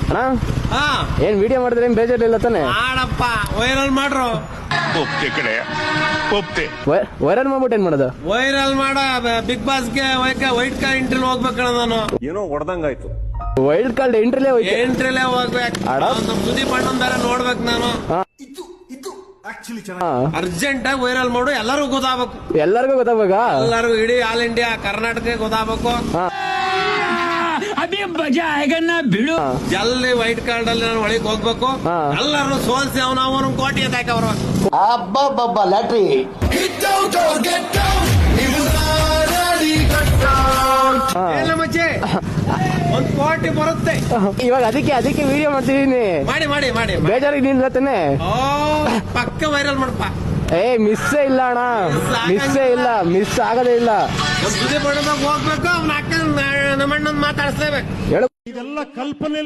ಅಣ್ಣ ಹಾ ಏನ್ ವಿಡಿಯೋ ಮಾಡಿದ್ರೆ ಏನ್ ಬೇಜಾರಿಲ್ಲ ತಾನೆ? ಮಾಡಪ್ಪ, ವೈರಲ್ ಮಾಡ್ರು. ಒಪ್ತೆ ಕಡೆ ಒಪ್ತೆ. ವೈರಲ್ ಮಾಡ್ಬಿಟ್ಟು ಏನ್ ಮಾಡೋದು? ವೈರಲ್ ಮಾಡ ಬಿಗ್ ಬಾಸ್ಗೆ ವೈಟ್ ಕಾರ್ಡ್ ಎಂಟ್ರಿ ಹೋಗ್ಬೇಕಣ್ಣ ನಾನು. ಏನೋ ಹೊಡೆದಂಗಾಯ್ತು. ವೈಲ್ಡ್ ಕಾರ್ಡ್ ಎಂಟ್ರಿಲೇ ಹೋಯ್ತು. ಎಂಟ್ರಿಲೇ ಹೋಗ್ಬೇಕು. ಅಡ? ನಮ್ ಸುದೀಪ್ ಅಣ್ಣನ್ ಬೇರೆ ನೋಡ್ಬೇಕು ನಾನು. ಅರ್ಜೆಂಟ್ ಆಗಿ ವೈರಲ್ ಮಾಡು, ಎಲ್ಲರಿಗೂ ಗೊತ್ತಾಗಬೇಕು. ಎಲ್ಲರಿಗೂ ಗೊತ್ತಾಗ್ಬೇಕಾ? ಎಲ್ಲರಿಗೂ ಇಡೀ ಆಲ್ ಇಂಡಿಯಾ ಕರ್ನಾಟಕ ಗೊತ್ತಾಗಬೇಕು. ಬಿಡು. ಜಲ್ದಿ ವೈಟ್ ಕಾರ್ಡ್ ಅಲ್ಲಿ ನಾನು ಒಳಗೆ ಹೋಗ್ಬೇಕು. ಎಲ್ಲರೂ ಸೋಲ್ಸಿ ಅವನು ಕೋಟಿ ಅಂತ ಬರ್ಬೇಕು. ಅಬ್ಬಬ್ಬಬ್ಬ ಲ್ಯಾಟ್ರಿ. ಎಲ್ಲ ಮಚ್ಚಿ ಒಂದ್ ಕೋಟಿ ಬರುತ್ತೆ. ಇವಾಗ ಅದಕ್ಕೆ ವಿಡಿಯೋ ಮಾಡ್ತಿದೀನಿ. ಮಾಡಿ ಮಾಡಿ ಮಾಡಿ. ಬೇಜಾರಿಲ್ಲ ತಾನೆ? ಓ ಪಕ್ಕ ವೈರಲ್ ಮಾಡಪ್ಪ. ಏ ಮಿಸ್ಸೇ ಇಲ್ಲ ಅಣ್ಣ, ಮಿಸ್ಸೇ ಇಲ್ಲ, ಮಿಸ್ ಆಗದೇ ಇಲ್ಲ. ಸುದೀಪ್ ಅಣ್ಣದಾಗ ಹೋಗ್ಬೇಕು. ಅವ್ನ ಅಕ್ಕ ನಮ್ಮ ಅಣ್ಣನ್ ಮಾತಾಡಿಸ್ಲೇಬೇಕು. ಹೇಳು. ಇದೆಲ್ಲ ಕಲ್ಪನೆ